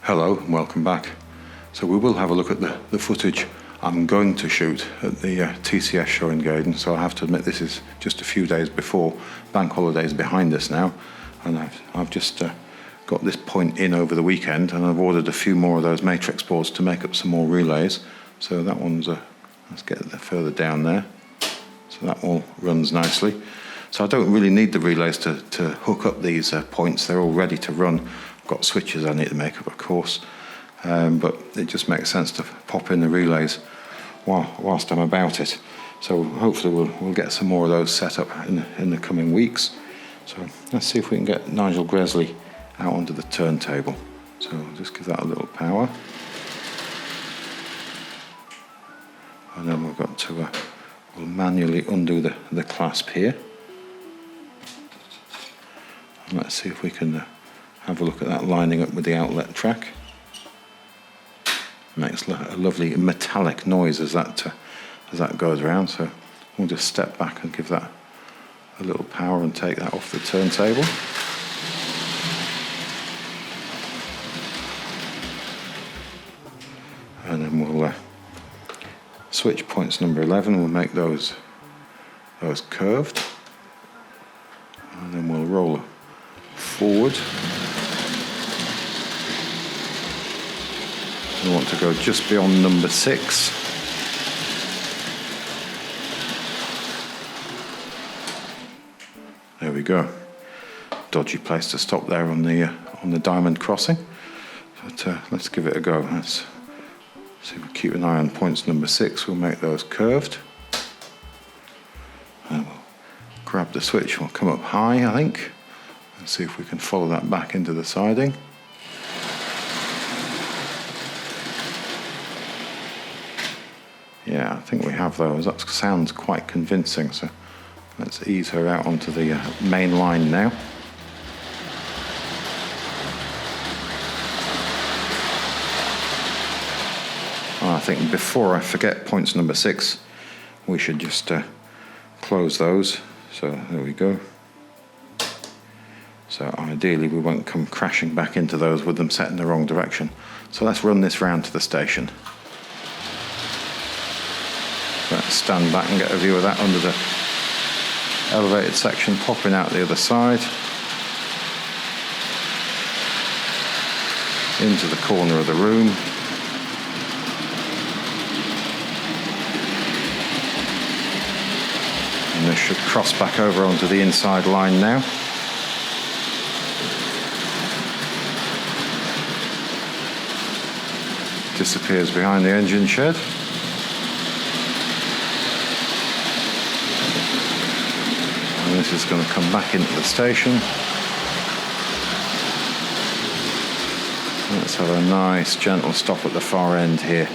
Hello and welcome back. So we will have a look at the footage I'm going to shoot at the TCS show in Gaydon. So I have to admit this is just a few days before bank holidays behind us now, and I've just got this point in over the weekend, and I've ordered a few more of those matrix boards to make up some more relays. So that one's let's get further down there. So that all runs nicely. So I don't really need the relays to hook up these points. They're all ready to run. I've got switches I need to make up, of course, but it just makes sense to pop in the relays whilst I'm about it. So hopefully we'll get some more of those set up in the coming weeks. So let's see if we can get Nigel Gresley out onto the turntable. So I'll just give that a little power. And then we've got to we'll manually undo the clasp here. And let's see if we can have a look at that lining up with the outlet track. Makes a lovely metallic noise as that goes around. So we'll just step back and give that a little power and take that off the turntable. And then we'll switch points number 11. We'll make those curved, and then we'll roll forward. We want to go just beyond number 6. There we go. Dodgy place to stop there on the diamond crossing, but let's give it a go. Let's see if we keep an eye on points number 6. We'll make those curved, and we'll grab the switch. We'll come up high, I think, and see if we can follow that back into the siding. Yeah, I think we have those. That sounds quite convincing, so let's ease her out onto the main line now. I think before I forget points number 6, we should just close those. So there we go. So ideally we won't come crashing back into those with them set in the wrong direction. So let's run this round to the station. Let's stand back and get a view of that under the elevated section popping out the other side. Into the corner of the room. And this should cross back over onto the inside line now. Disappears behind the engine shed. And this is going to come back into the station. Let's have a nice gentle stop at the far end here.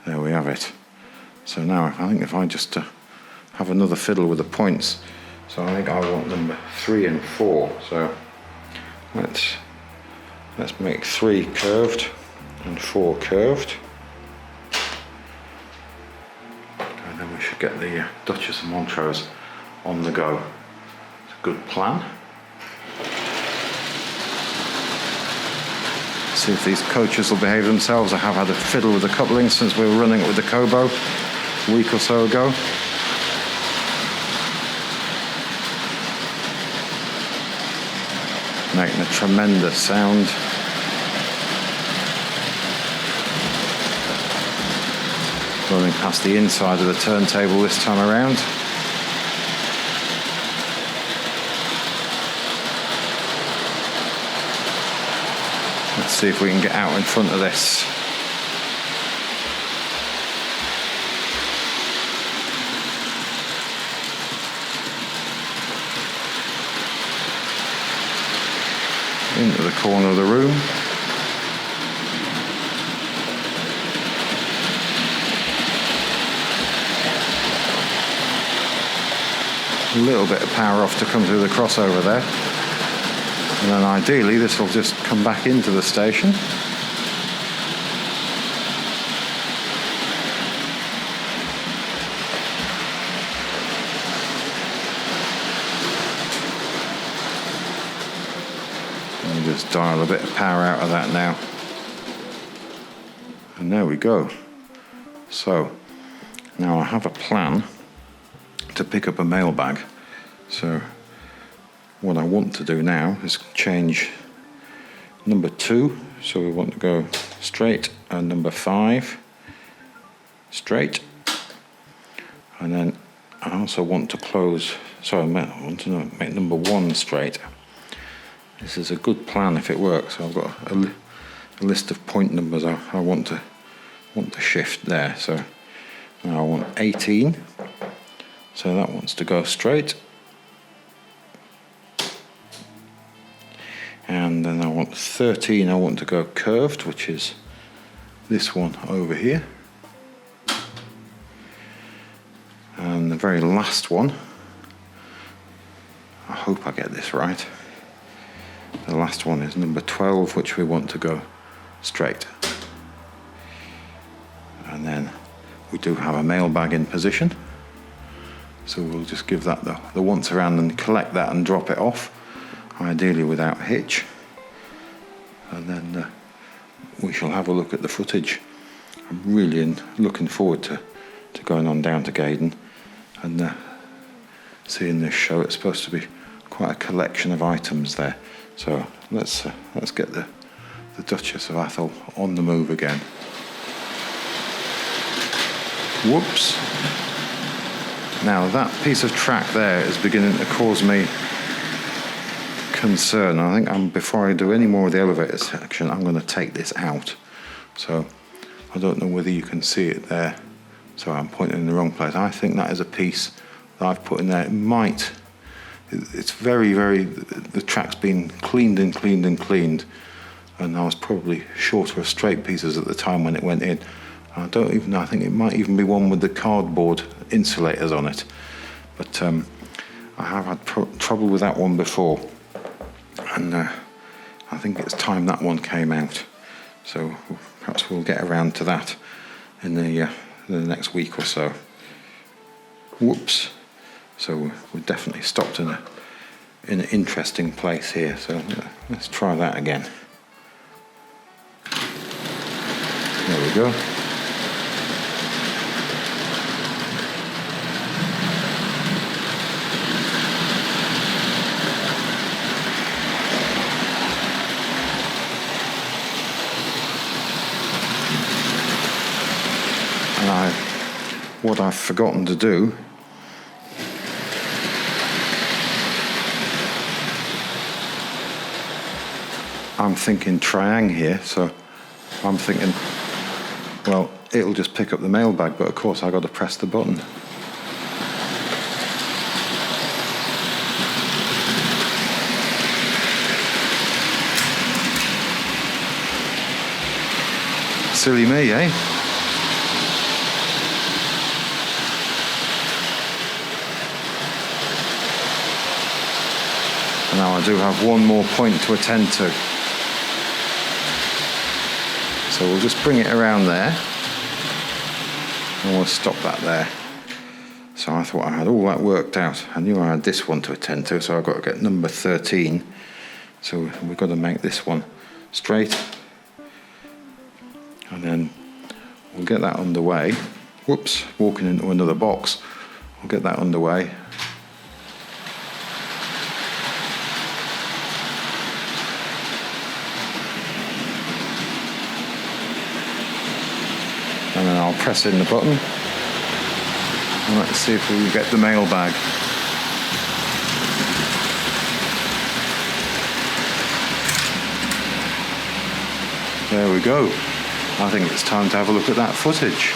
There we have it. So now I think if I just have another fiddle with the points, so I think I want number 3 and 4. So let's make 3 curved and 4 curved, and then we should get the Duchess of Montrose on the go. It's a good plan. See if these coaches will behave themselves. I have had a fiddle with the couplings since we were running it with the Kobo a week or so ago. Making a tremendous sound. Running past the inside of the turntable this time around. Let's see if we can get out in front of this. Into the corner of the room. A little bit of power off to come through the crossover there. And then ideally this will just come back into the station. just dial a bit of power out of that now. And there we go. So now I have a plan to pick up a mailbag. So what I want to do now is change number 2. So we want to go straight, and number 5 straight. And then I also want to close, sorry, I want to make number 1 straight. This is a good plan if it works. So I've got a list of point numbers I want to shift there. So now I want 18. So that wants to go straight. And then I want 13, I want to go curved, which is this one over here. And the very last one, I hope I get this right. The last one is number 12, which we want to go straight. And then we do have a mailbag in position. So we'll just give that the once around and collect that and drop it off, ideally without a hitch. And then we shall have a look at the footage. I'm really looking forward to going on down to Gaydon and seeing this show. It's supposed to be quite a collection of items there. So let's get the Duchess of Atholl on the move again. Whoops. Now that piece of track there is beginning to cause me concern. I think before I do any more of the elevator section, I'm going to take this out. So I don't know whether you can see it there. So I'm pointing in the wrong place. I think that is a piece that I've put in there. It's very, very, the track's been cleaned and cleaned and cleaned, and I was probably short of straight pieces at the time when it went in. I don't even know, I think it might even be one with the cardboard insulators on it. But I have had trouble with that one before. And I think it's time that one came out. So perhaps we'll get around to that in the next week or so. Whoops. So we've definitely stopped in an interesting place here. So let's try that again. There we go. What I've forgotten to do I'm thinking triangle here, so I'm thinking, well, it'll just pick up the mailbag, but of course I've got to press the button. Silly me, eh? Now I do have one more point to attend to. So we'll just bring it around there and we'll stop that there. So I thought I had all that worked out. I knew I had this one to attend to, so I've got to get number 13. So we've got to make this one straight. And then we'll get that underway. Whoops, walking into another box. We'll get that underway. And then I'll press in the button. And let's see if we can get the mailbag. There we go. I think it's time to have a look at that footage.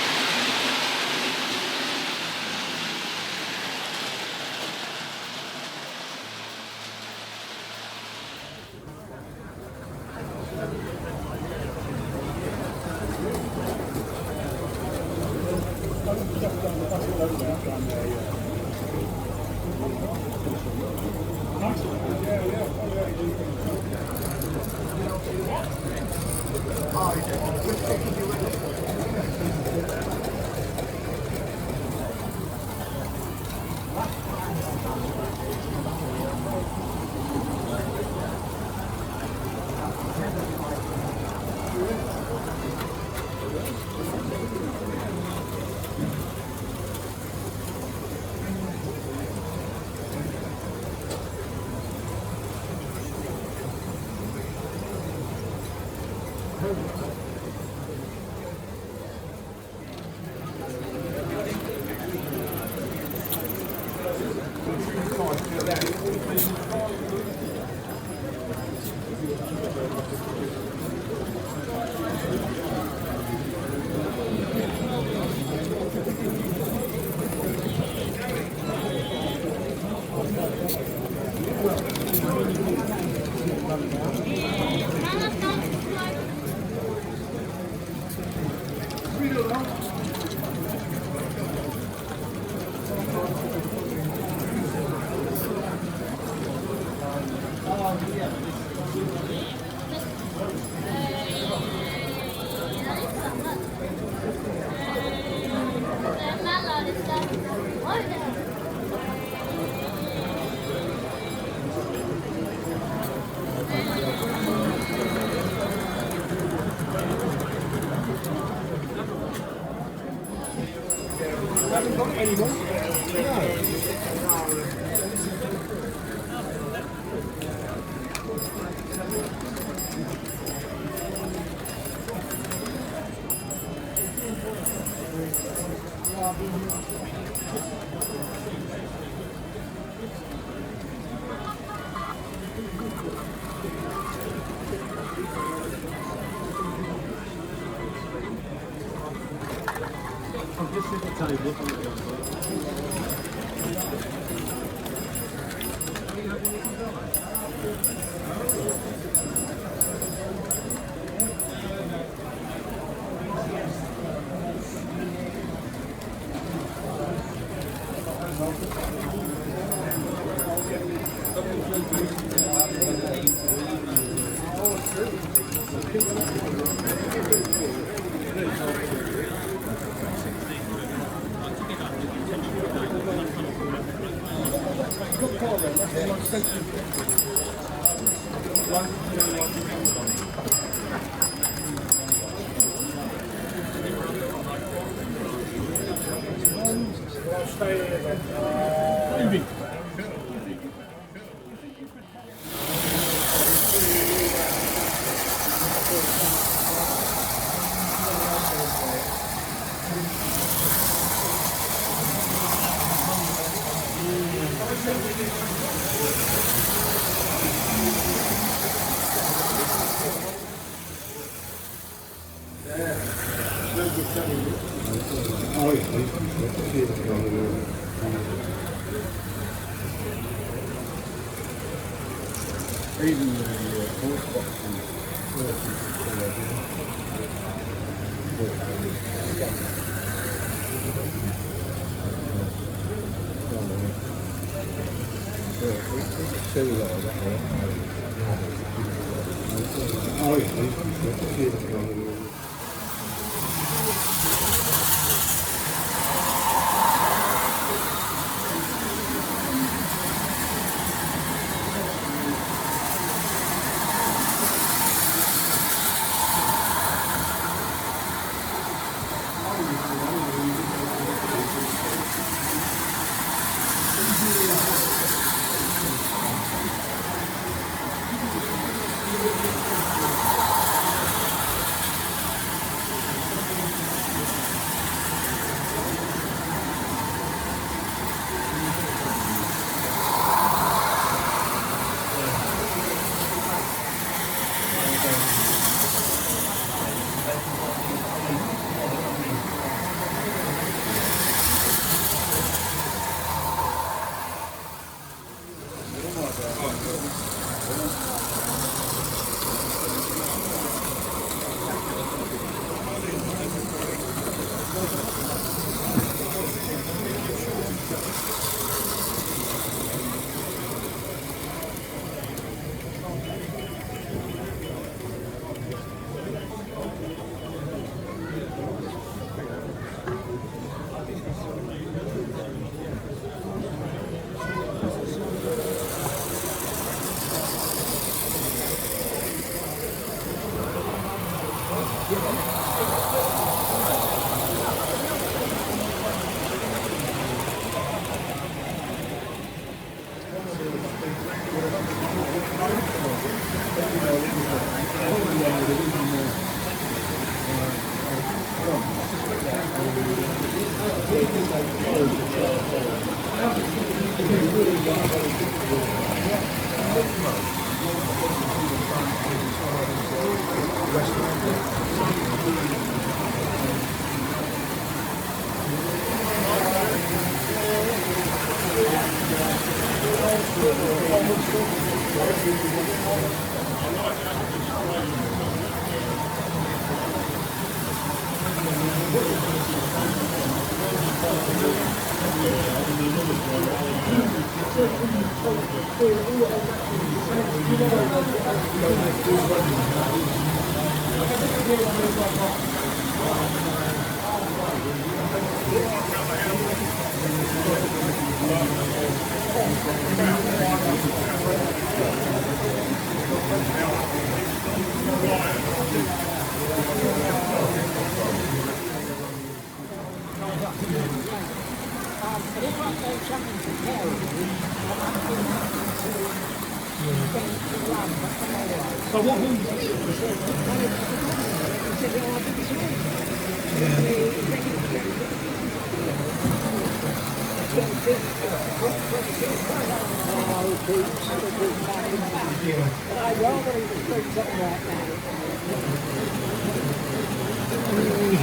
You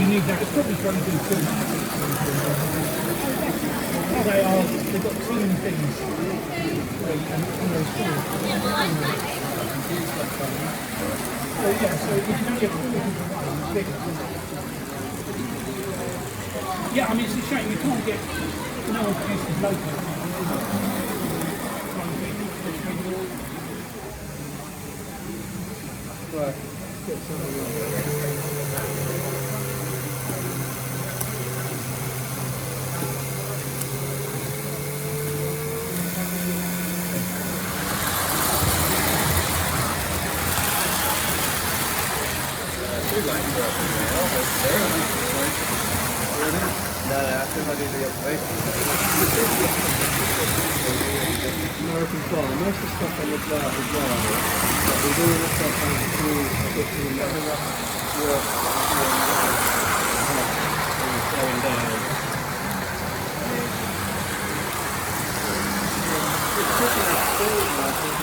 need that. It's probably trying to do too much. They've got too many things. So if you can get bigger. Yeah, I mean, it's a shame you can't get no one produces local. Right. Get some American fly. Most of the stuff on the fly is wild, but we do all the stuff on the crew, particularly work going down. It's pretty extreme, I think,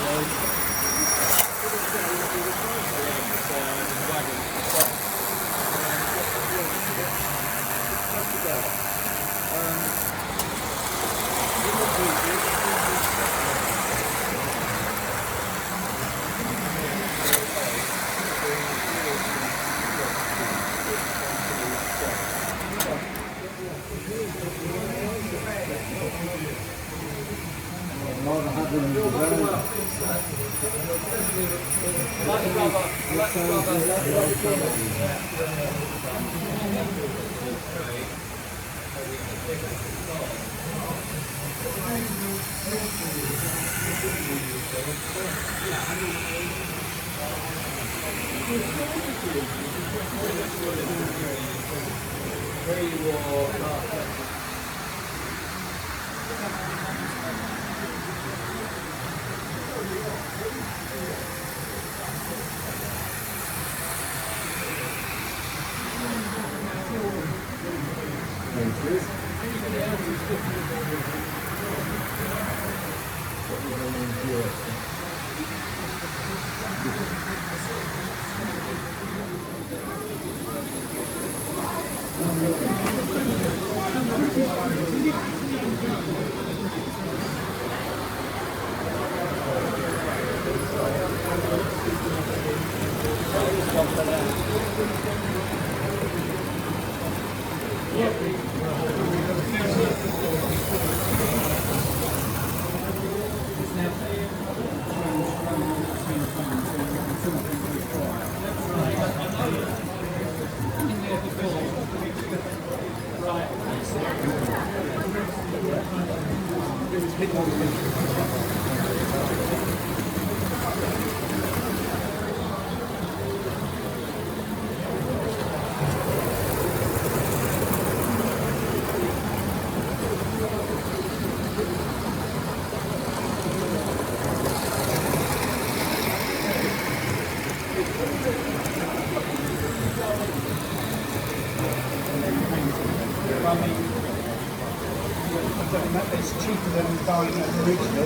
It's cheaper than buying an original.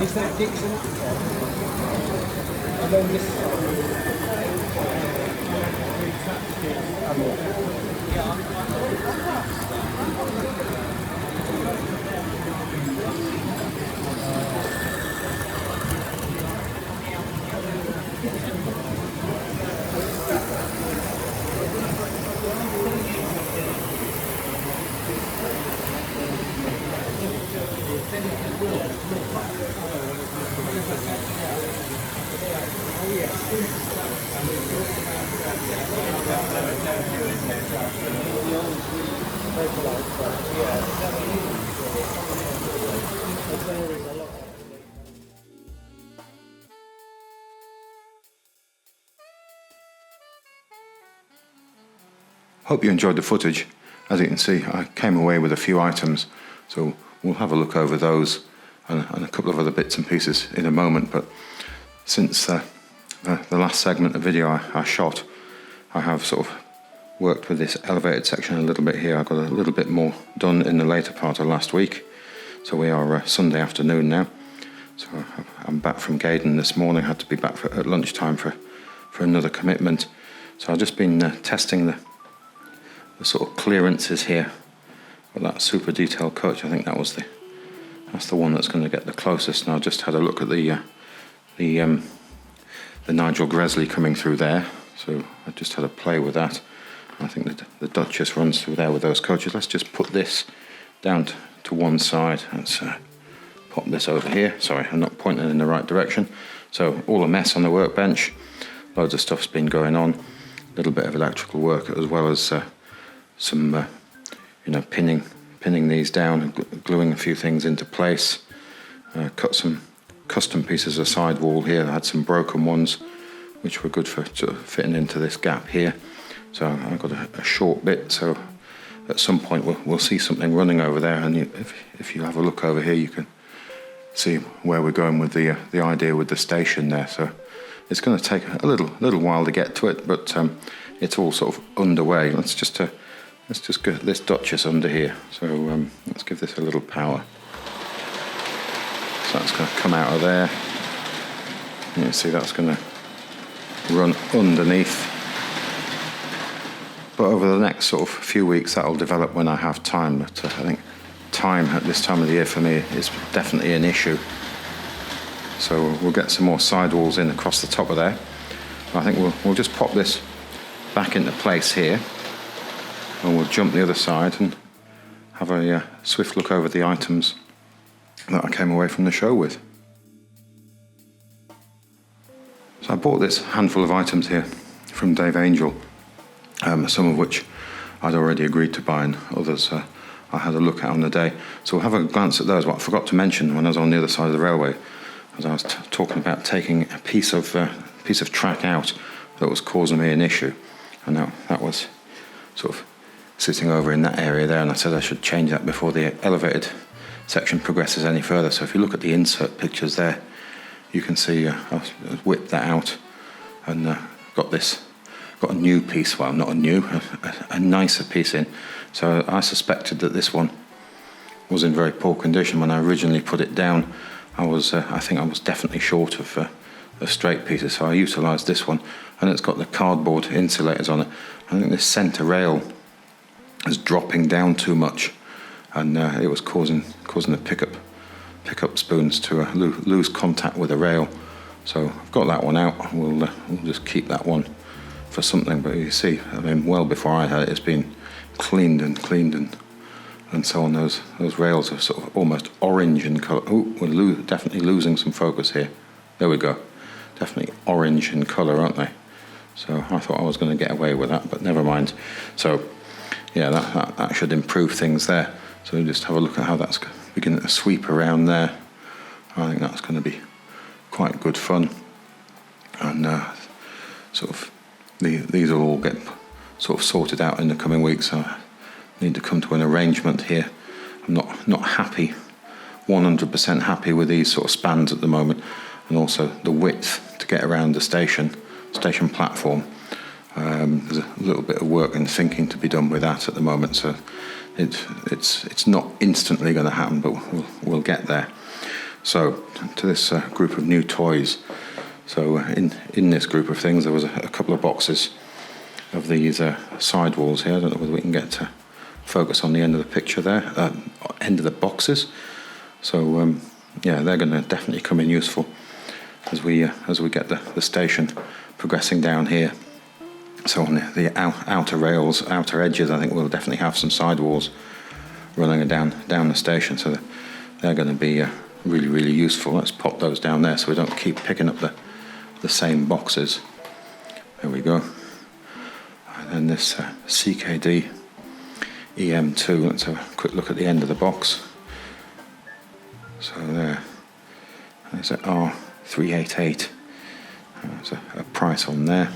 Is that Dixon? And then this Hope you enjoyed the footage. As you can see, I came away with a few items, so we'll have a look over those and a couple of other bits and pieces in a moment. But since the last segment of video I shot, I have sort of worked with this elevated section a little bit here. I got a little bit more done in the later part of last week. So we are Sunday afternoon now. So I'm back from Gaydon this morning. I had to be back at lunchtime for another commitment. So I've just been testing the sort of clearances here with that super detailed coach. I think that's the one that's going to get the closest. And I just had a look at the Nigel Gresley coming through there. So I just had a play with that. I think that the Duchess runs through there with those coaches. Let's just put this down to one side. Let's pop this over here. Sorry, I'm not pointing in the right direction. So all a mess on the workbench. Loads of stuff's been going on. A little bit of electrical work as well as some, pinning these down and gluing a few things into place. Cut some custom pieces of sidewall here. I had some broken ones, which were good for sort of fitting into this gap here. So I've got a short bit, so at some point we'll see something running over there, and if you have a look over here, you can see where we're going with the idea with the station there. So it's going to take a little while to get to it, but it's all sort of underway. Let's just get this Duchess under here. So let's give this a little power. So that's going to come out of there. You can see that's going to run underneath. But over the next sort of few weeks, that'll develop when I have time. But I think time at this time of the year for me is definitely an issue. So we'll get some more sidewalls in across the top of there. I think we'll just pop this back into place here, and we'll jump the other side and have a swift look over the items that I came away from the show with. So I bought this handful of items here from Dave Angel, some of which I'd already agreed to buy and others I had a look at on the day. So we'll have a glance at those. What I forgot to mention when I was on the other side of the railway, as I was talking about taking a piece of track out that was causing me an issue, and that was sort of sitting over in that area there, and I said I should change that before the elevated section progresses any further. So if you look at the insert pictures there, you can see I've whipped that out and got a new piece, well, not a new, a nicer piece in. So I suspected that this one was in very poor condition. When I originally put it down, I think I was definitely short of straight pieces, so I utilised this one, and it's got the cardboard insulators on it. I think this centre rail is dropping down too much, and it was causing the pickup spoons to lose contact with the rail. So I've got that one out. We'll just keep that one for something. But you see, I mean, well before I had it, it's been cleaned and so on. Those rails are sort of almost orange in colour. Oh, we're definitely losing some focus here. There we go. Definitely orange in colour, aren't they? So I thought I was going to get away with that, but never mind. So yeah, that should improve things there. So we'll just have a look at how that's beginning to sweep around there. I think that's going to be quite good fun. And sort of these will all get sort of sorted out in the coming weeks. So I need to come to an arrangement here. I'm not happy, 100% happy with these sort of spans at the moment, and also the width to get around the station platform. There's a little bit of work and thinking to be done with that at the moment, so it's not instantly going to happen, but we'll get there. So to this group of new toys. So in this group of things, there was a couple of boxes of these sidewalls here. I don't know whether we can get to focus on the end of the picture there, end of the boxes. So yeah, they're going to definitely come in useful as we get the station progressing down here. So on the outer rails, outer edges, I think we'll definitely have some sidewalls running down the station. So they're going to be really, really useful. Let's pop those down there so we don't keep picking up the same boxes. There we go. And then this CKD EM2. Let's have a quick look at the end of the box. So there's an R388. There's a price on there,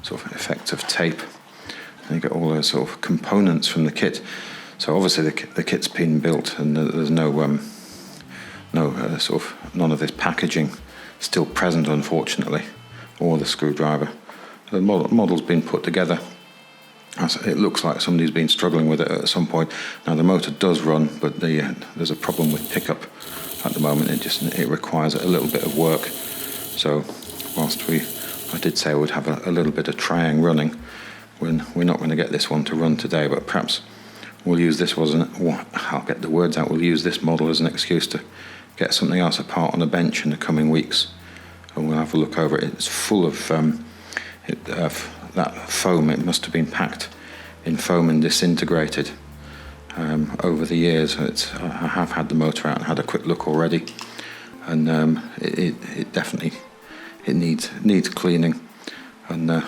sort of effective tape. And you get all those sort of components from the kit. So obviously the kit's been built, and there's none of this packaging still present, unfortunately, or the screwdriver. The model's been put together. It looks like somebody's been struggling with it at some point. Now the motor does run, but there's a problem with pickup at the moment. It requires a little bit of work. So whilst I did say I would have a little bit of trying running, we're not going to get this one to run today, but perhaps we'll use this I'll get the words out. We'll use this model as an excuse to get something else apart on a bench in the coming weeks, and we'll have a look over it. It's full of that foam. It must have been packed in foam and disintegrated over the years. I have had the motor out and had a quick look already, and it definitely needs cleaning, and I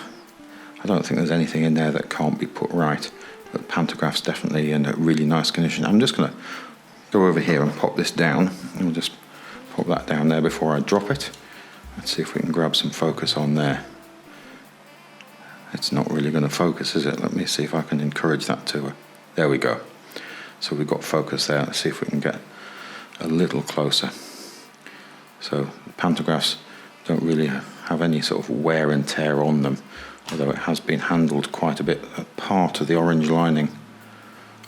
don't think there's anything in there that can't be put right. But the pantograph's definitely in a really nice condition. I'm just going to go over here and pop this down. We'll just pop that down there before I drop it. Let's see if we can grab some focus on there. It's not really going to focus, is it? Let me see if I can encourage that to. There we go. So we've got focus there. Let's see if we can get a little closer. So the pantographs don't really have any sort of wear and tear on them, although it has been handled quite a bit. A part of the orange lining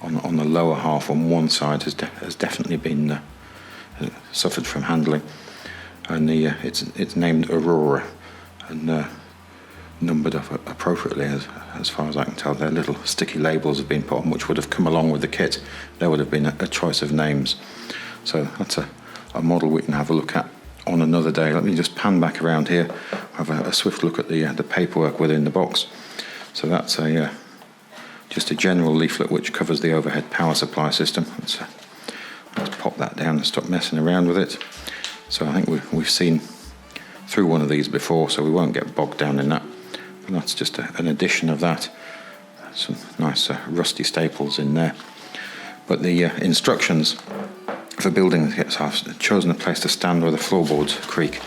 on the lower half on one side has definitely been suffered from handling, and it's named Aurora and numbered up appropriately as far as I can tell. Their little sticky labels have been put on, which would have come along with the kit. There would have been a choice of names. So that's a model we can have a look at on another day. Let me just pan back around here, have a swift look at the paperwork within the box. So that's just a general leaflet which covers the overhead power supply system. Let's pop that down and stop messing around with it. So I think we've seen through one of these before, so we won't get bogged down in that. And that's just an addition of that. Some nice rusty staples in there. But the instructions for building the kits, I've chosen a place to stand where the floorboards creak.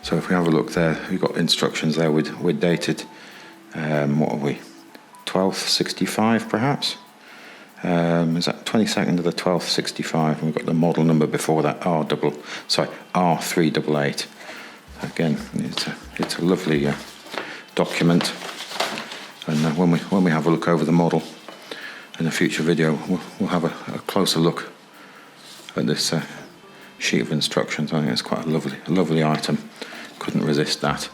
So if we have a look there, we've got instructions there with dated, what are we, 12th 65 perhaps? Is that 22nd of the 12th 65? And we've got the model number before that, R388. Again, it's a lovely document, and when we have a look over the model in a future video, we'll have a closer look at this sheet of instructions. I think it's quite a lovely item. Couldn't resist that.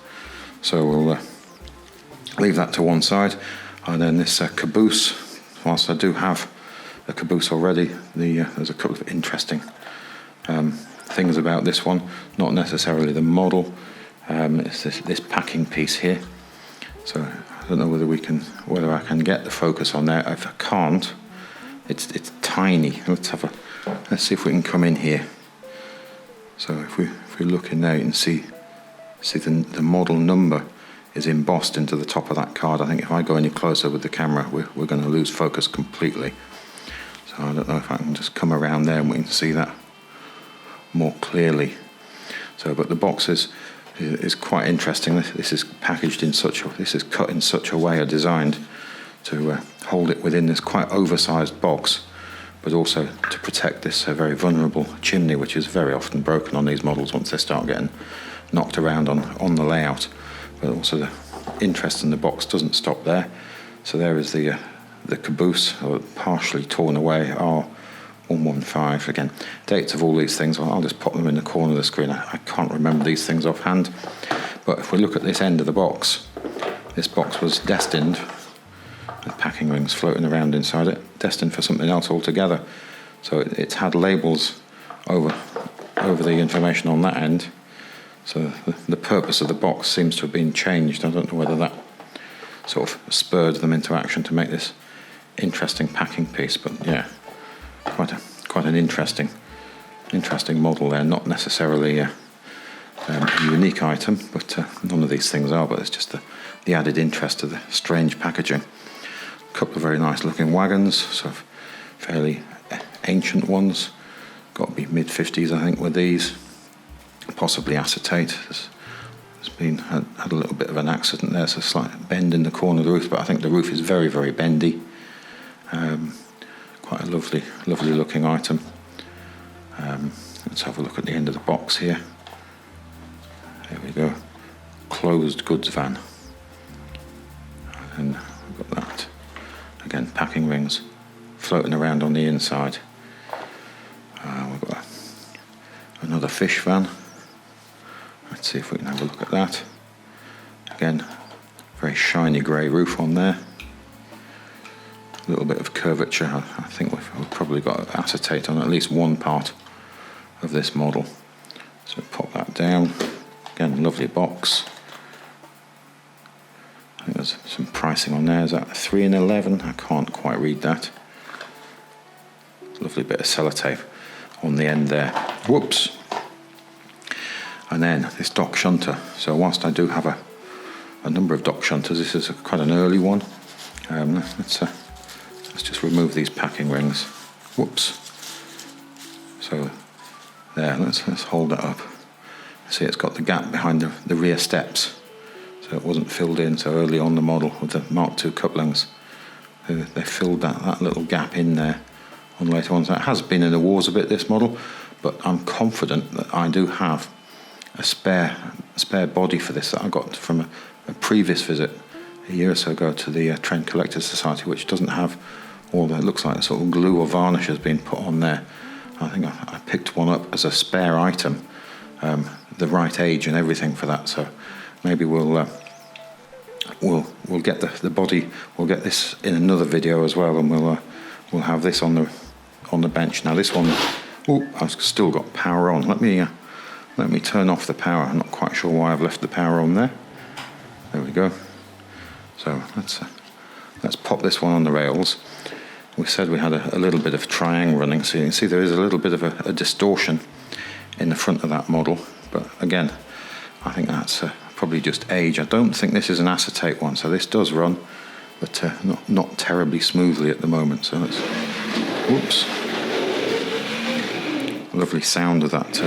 So we'll leave that to one side, and then this caboose. Whilst I do have a caboose already, there's a couple of interesting things about this one. Not necessarily the model. It's this packing piece here. So I don't know whether I can get the focus on there. If I can't, it's tiny. Let's see if we can come in here. So if we look in there, you can see the model number is embossed into the top of that card. I think if I go any closer with the camera, we're going to lose focus completely. So I don't know if I can just come around there and we can see that more clearly. So, but the box is quite interesting. This is packaged this is cut in such a way or designed to hold it within this quite oversized box, but also to protect this very vulnerable chimney, which is very often broken on these models once they start getting knocked around on the layout. But also the interest in the box doesn't stop there. So there is the caboose, partially torn away, R115. Again, dates of all these things, I'll just pop them in the corner of the screen. I can't remember these things offhand. But if we look at this end of the box, this box was destined, with packing rings floating around inside it, destined for something else altogether. So it's had labels over the information on that end. So the purpose of the box seems to have been changed. I don't know whether that sort of spurred them into action to make this interesting packing piece, but yeah, quite an interesting model there. Not necessarily a unique item, but none of these things are. But it's just the added interest of the strange packaging. couple of very nice looking wagons, sort of fairly ancient ones. Got to be mid-50s, I think, with these. Possibly acetate. There's had a little bit of an accident there, so a slight bend in the corner of the roof, but I think the roof is very, very bendy. Quite a lovely looking item. Let's have a look at the end of the box here. There we go. Closed goods van. And we've got that. Again, packing rings floating around on the inside. We've got another fish van. Let's see if we can have a look at that. Again, very shiny grey roof on there. A little bit of curvature. I think we've probably got acetate on at least one part of this model. So pop that down. Again, lovely box. I think there's some pricing on there. Is that 3 and 11? I can't quite read that. Lovely bit of sellotape on the end there. Whoops. And then this dock shunter. So whilst I do have a number of dock shunters, this is quite an early one. Let's just remove these packing rings. Whoops. So there, let's hold that up. See, it's got the gap behind the rear steps. So it wasn't filled in so early on the model with the Mark II couplings. They filled that little gap in there on later ones. That has been in the wars a bit, this model, but I'm confident that I do have a spare body for this that I got from a previous visit a year or so ago to the Trend Collectors Society, which doesn't have all that. It looks like sort of glue or varnish has been put on there. I think I picked one up as a spare item, the right age and everything for that. So maybe we'll get the body. We'll get this in another video as well, and we'll have this on the bench. Now this one, I've still got power on. Let me turn off the power. I'm not quite sure why I've left the power on there. There we go. So let's pop this one on the rails. We said we had a little bit of triangle running, so you can see there is a little bit of a distortion in the front of that model. But again, I think that's probably just age. I don't think this is an acetate one, so this does run, but not terribly smoothly at the moment. So let's, whoops. Lovely sound of that.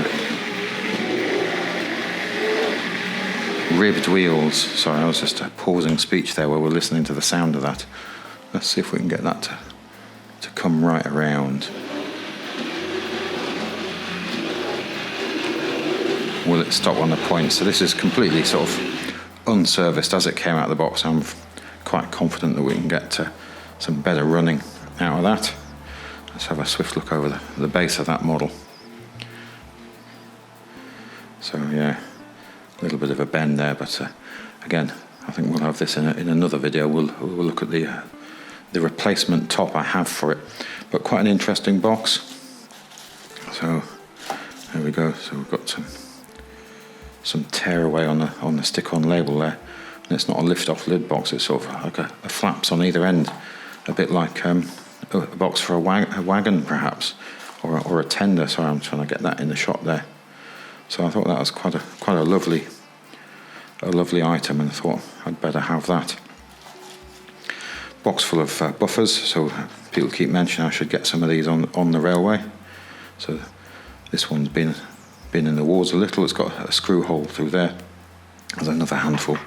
Ribbed wheels. Sorry, I was just pausing speech there while we're listening to the sound of that. Let's see if we can get that to come right around. Will it stop on the point? So this is completely sort of unserviced as it came out of the box. I'm quite confident that we can get some better running out of that. Let's have a swift look over the base of that model. So yeah, a little bit of a bend there, but again, I think we'll have this in another video. We'll look at the replacement top I have for it, but quite an interesting box. So there we go. So we've got some tear away on the stick-on label there, and it's not a lift-off lid box. It's sort of like a flaps on either end, a bit like a box for a wagon perhaps, or a tender. Sorry, I'm trying to get that in the shot there. So I thought that was quite a lovely item, and I thought I'd better have that. Box full of buffers, so people keep mentioning I should get some of these on the railway. So this one's been in the wars a little. It's got a screw hole through there. There's another handful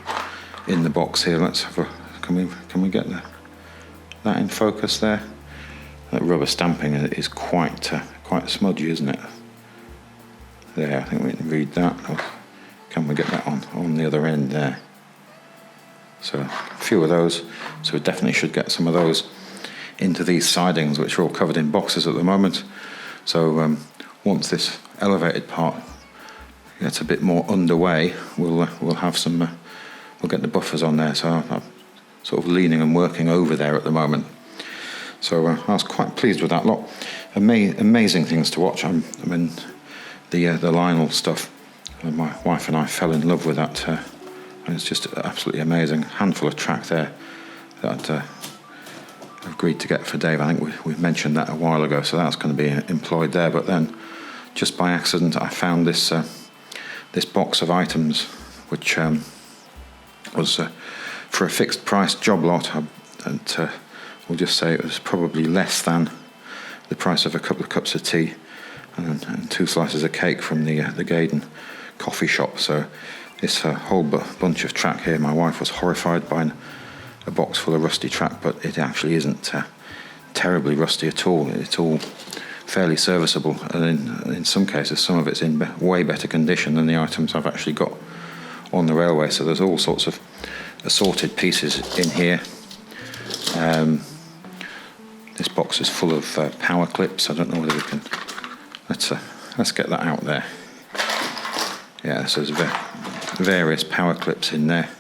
in the box here. Let's have can we get that in focus there? That rubber stamping is quite smudgy, isn't it? There, I think we can read that. Or can we get that on the other end there? So a few of those. So we definitely should get some of those into these sidings, which are all covered in boxes at the moment. So once this elevated part gets a bit more underway, we'll have some. We'll get the buffers on there. So I'm sort of leaning and working over there at the moment. So I was quite pleased with that lot. Amazing things to watch. I mean, the Lionel stuff. My wife and I fell in love with that. And it's just absolutely amazing. Handful of track there that I've agreed to get for Dave. I think we mentioned that a while ago, so that's going to be employed there. But then, just by accident, I found this box of items, which was for a fixed price job lot. And we'll just say it was probably less than the price of a couple of cups of tea and 2 slices of cake from the Gaydon coffee shop. So this whole bunch of track here, my wife was horrified buying a box full of rusty track, but it actually isn't terribly rusty at all. It's all fairly serviceable, and in some cases some of it's in way better condition than the items I've actually got on the railway. So there's all sorts of assorted pieces in here. This box is full of power clips. I don't know whether we can... Let's get that out there. Yeah, so there's various power clips in there.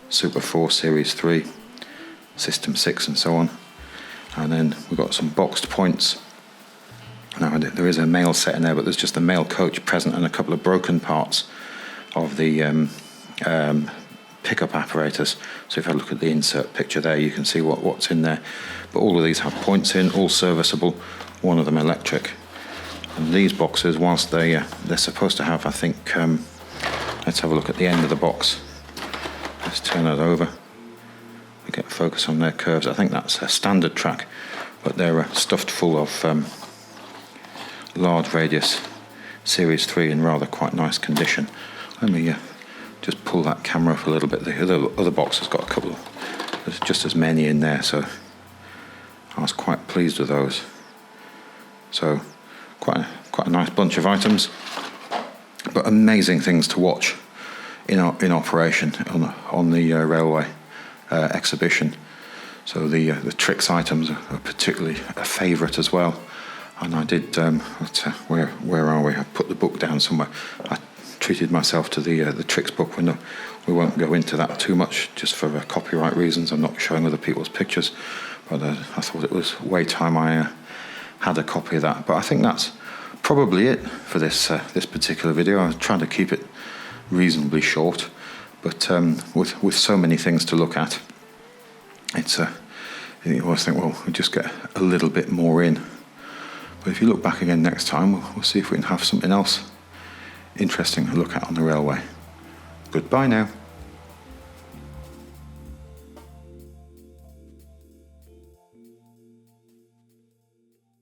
Super 4, Series 3, System 6 and so on. And then we've got some boxed points. Now there is a mail set in there, but there's just a mail coach present and a couple of broken parts of the pickup apparatus. So if I look at the insert picture there, you can see what's in there. But all of these have points in, all serviceable, one of them electric. And these boxes, whilst they're supposed to have, I think, let's have a look at the end of the box. Let's turn that over. We get a focus on their curves. I think that's a standard track, but they're stuffed full of large radius Series 3 in rather quite nice condition. Let me just pull that camera up a little bit. The other box has got a couple of, there's just as many in there, so I was quite pleased with those. So quite a nice bunch of items, but amazing things to watch in operation on the railway exhibition. So the Trix items are particularly a favourite as well. And I did, where are we? I put the book down somewhere. I treated myself to the Trix book. We won't go into that too much, just for copyright reasons. I'm not showing other people's pictures, but I thought it was way time I had a copy of that. But I think that's probably it for this particular video. I was trying to keep it reasonably short, but with so many things to look at, you always think, well, we'll just get a little bit more in. But if you look back again next time, we'll see if we can have something else interesting to look at on the railway. Goodbye now.